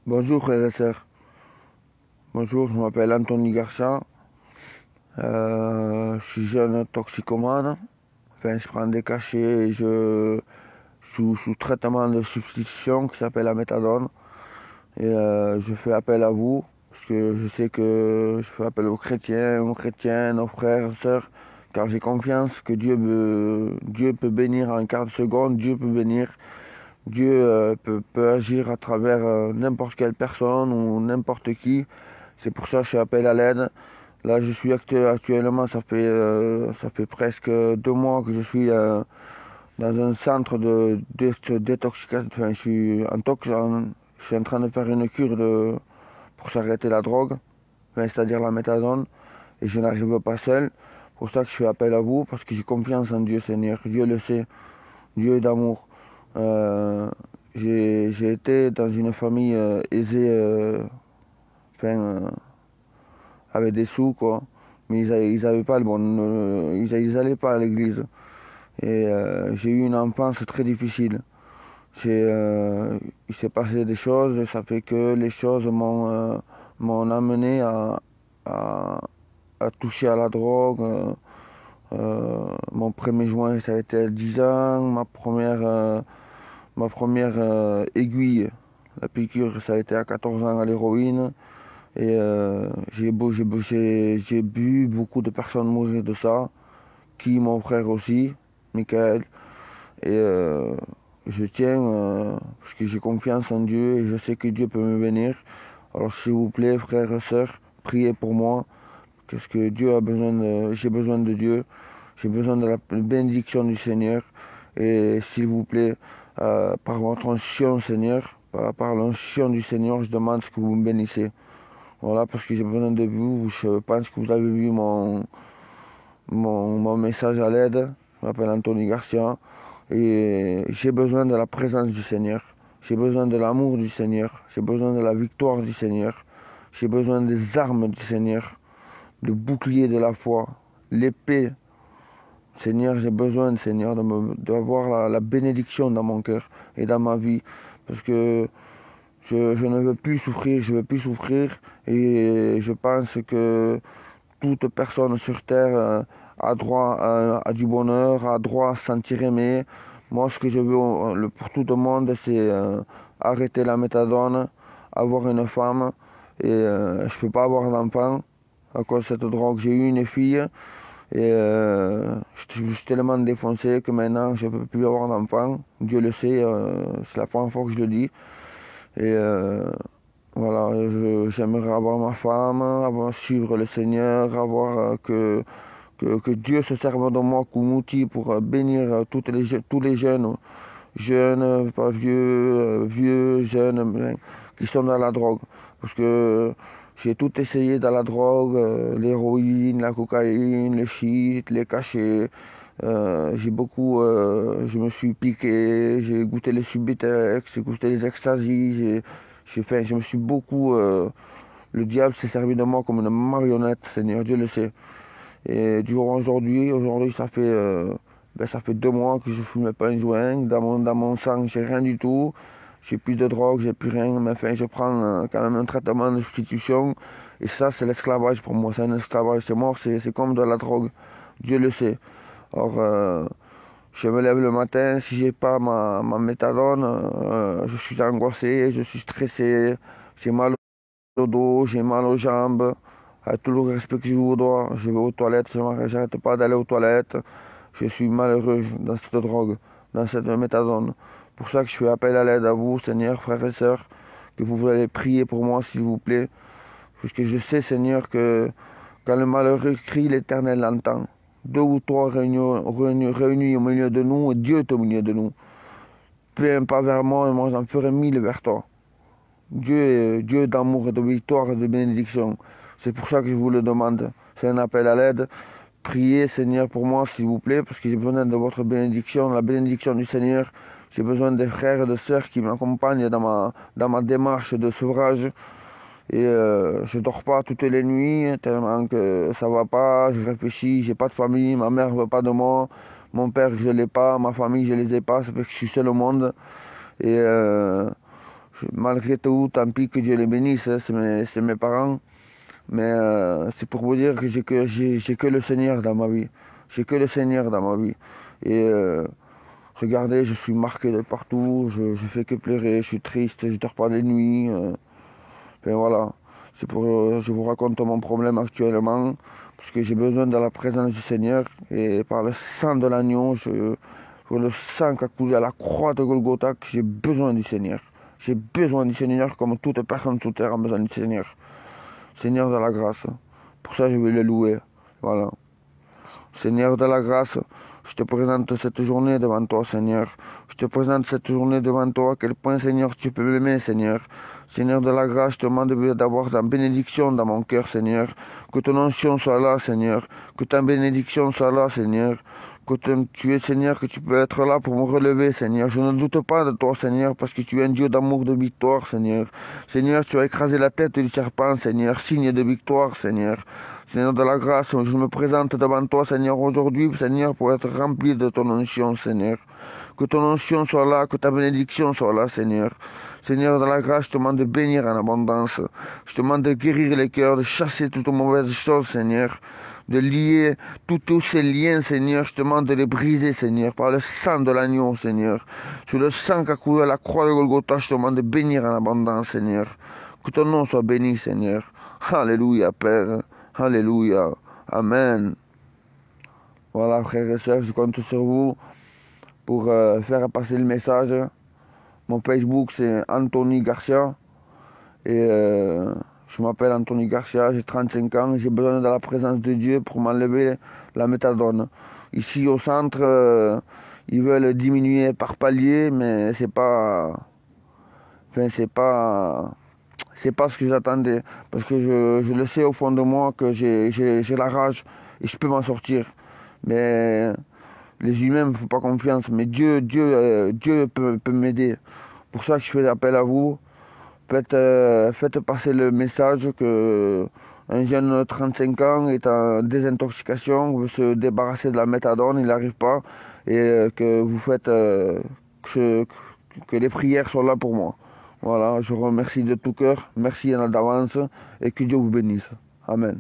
Bonjour frères et sœurs. Bonjour, je m'appelle Anthony Garcia. Je suis jeune toxicomane. Enfin, je prends des cachets et sous traitement de substitution qui s'appelle la méthadone. Et je fais appel à vous parce que je sais que je fais appel aux chrétiennes, aux frères, aux sœurs, car j'ai confiance que Dieu peut bénir en quart de seconde, Dieu peut bénir, Dieu peut agir à travers n'importe quelle personne ou n'importe qui. C'est pour ça que je fais appel à l'aide. Là, je suis actuellement, ça fait presque 2 mois que je suis dans un centre de détoxication. Enfin, je suis en train de faire une cure pour s'arrêter la drogue, enfin, c'est-à-dire la méthadone, et je n'arrive pas seul. C'est pour ça que je fais appel à vous, parce que j'ai confiance en Dieu, Seigneur. Dieu le sait, Dieu est d'amour. Euh, j'ai été dans une famille aisée, enfin, avec des sous, quoi. Mais ils avaient pas le bon, ils allaient pas à l'église. Et j'ai eu une enfance très difficile. Il s'est passé des choses, et ça fait que les choses m'ont amené à, à toucher à la drogue. Mon premier joint, ça a été à 10 ans. Ma première aiguille, la piqûre, ça a été à 14 ans à l'héroïne. Et j'ai bu beaucoup de personnes mourir de ça, qui mon frère aussi, Michael. Et je tiens parce que j'ai confiance en Dieu et je sais que Dieu peut me bénir. Alors s'il vous plaît, frères et sœurs, priez pour moi. Qu'est-ce que Dieu a besoin de, j'ai besoin de Dieu. J'ai besoin de la bénédiction du Seigneur. Et s'il vous plaît, par votre onction, Seigneur, par l'onction du Seigneur, je demande ce que vous me bénissez. Voilà, parce que j'ai besoin de vous. Je pense que vous avez vu mon message à l'aide. Je m'appelle Anthony Garcia. Et j'ai besoin de la présence du Seigneur. J'ai besoin de l'amour du Seigneur. J'ai besoin de la victoire du Seigneur. J'ai besoin des armes du Seigneur. Le bouclier de la foi. L'épée. Seigneur, j'ai besoin, Seigneur, d'avoir la bénédiction dans mon cœur et dans ma vie. Parce que je ne veux plus souffrir, je veux plus souffrir. Et je pense que toute personne sur terre a droit à du bonheur, a droit à se sentir aimé. Moi, ce que je veux pour tout le monde, c'est arrêter la méthadone, avoir une femme. Et je peux pas avoir d'enfant à cause de cette drogue. J'ai eu une fille et je suis tellement défoncé que maintenant, je peux plus avoir d'enfant. Dieu le sait, c'est la première fois que je le dis. Et voilà, j'aimerais avoir ma femme, suivre le Seigneur, avoir que Dieu se serve de moi comme outil pour bénir tous les jeunes, pas vieux, vieux, jeunes, qui sont dans la drogue. Parce que j'ai tout essayé dans la drogue, l'héroïne, la cocaïne, le shit, les cachets. Je me suis piqué, j'ai goûté les Subutex, j'ai goûté les ecstasy, je me suis beaucoup, le diable s'est servi de moi comme une marionnette, Seigneur Dieu le sait. Et durant aujourd'hui ça fait 2 mois que je fume pas un joint. Dans mon sang, j'ai rien du tout. J'ai plus de drogue, j'ai plus rien. Mais enfin, je prends quand même un traitement de substitution. Et ça, c'est l'esclavage pour moi. C'est un esclavage, c'est mort, c'est comme de la drogue. Dieu le sait. Or, je me lève le matin, si j'ai pas ma méthadone, je suis angoissé, je suis stressé, j'ai mal au dos, j'ai mal aux jambes. Avec tout le respect que je vous dois, je vais aux toilettes, j'arrête pas d'aller aux toilettes. Je suis malheureux dans cette drogue, dans cette méthadone. Pour ça que je fais appel à l'aide à vous, Seigneur, frères et sœurs, que vous allez prier pour moi, s'il vous plaît. Parce que je sais, Seigneur, que quand le malheureux crie, l'Éternel l'entend. Deux ou trois réunis au milieu de nous, et Dieu est au milieu de nous. Fais un pas vers moi, et moi j'en ferai 1000 vers toi. Dieu d'amour et de victoire et de bénédiction. C'est pour ça que je vous le demande. C'est un appel à l'aide. Priez, Seigneur, pour moi, s'il vous plaît, parce que j'ai besoin de votre bénédiction, la bénédiction du Seigneur. J'ai besoin des frères et de sœurs qui m'accompagnent dans ma démarche de sevrage. Et je dors pas toutes les nuits, tellement que ça va pas. Je réfléchis, j'ai pas de famille, ma mère veut pas de moi, mon père je l'ai pas, ma famille je les ai pas, ça fait que je suis seul au monde. Et Malgré tout, tant pis que Dieu les bénisse, hein, c'est mes parents. Mais c'est pour vous dire que j'ai que le Seigneur dans ma vie. J'ai que le Seigneur dans ma vie. Et regardez, je suis marqué de partout, je fais que pleurer, je suis triste, je dors pas les nuits. Et voilà. C'est pour, je vous raconte mon problème actuellement, parce que j'ai besoin de la présence du Seigneur. Et par le sang de l'agneau, pour le sang qui a coulé à la croix de Golgotha, que j'ai besoin du Seigneur. J'ai besoin du Seigneur comme toute personne sur terre a besoin du Seigneur. Seigneur de la grâce. Pour ça, je vais le louer. Voilà. Seigneur de la grâce, je te présente cette journée devant toi, Seigneur. Je te présente cette journée devant toi. À quel point, Seigneur, tu peux m'aimer, Seigneur. Seigneur de la grâce, je te demande d'avoir ta bénédiction dans mon cœur, Seigneur. Que ton onction soit là, Seigneur. Que ta bénédiction soit là, Seigneur. Que tu es, Seigneur, que tu peux être là pour me relever, Seigneur. Je ne doute pas de toi, Seigneur, parce que tu es un Dieu d'amour, de victoire, Seigneur. Seigneur, tu as écrasé la tête du serpent, Seigneur. Signe de victoire, Seigneur. Seigneur de la grâce, je me présente devant toi, Seigneur, aujourd'hui, Seigneur, pour être rempli de ton onction, Seigneur. Que ton onction soit là, que ta bénédiction soit là, Seigneur. Seigneur de la grâce, je te demande de bénir en abondance. Je te demande de guérir les cœurs, de chasser toutes mauvaises choses, Seigneur. De lier tous ces liens, Seigneur. Je te demande de les briser, Seigneur, par le sang de l'agneau, Seigneur. Sur le sang qui a coulé à la croix de Golgotha, je te demande de bénir en abondance, Seigneur. Que ton nom soit béni, Seigneur. Alléluia, Père. Alléluia. Amen. Voilà, frères et sœurs, je compte sur vous pour faire passer le message. Mon Facebook, c'est Anthony Garcia. Et je m'appelle Anthony Garcia, j'ai 35 ans. J'ai besoin de la présence de Dieu pour m'enlever la méthadone. Ici, au centre, ils veulent diminuer par palier, mais c'est pas... Enfin, c'est pas ce que j'attendais, parce que je le sais au fond de moi que j'ai la rage et je peux m'en sortir. Mais les humains ne me font pas confiance, mais Dieu peut m'aider. Pour ça que je fais appel à vous. Faites passer le message que un jeune de 35 ans est en désintoxication, veut se débarrasser de la méthadone, il n'arrive pas, et que vous faites que les prières sont là pour moi. Voilà, je vous remercie de tout cœur, merci d'avance et que Dieu vous bénisse. Amen.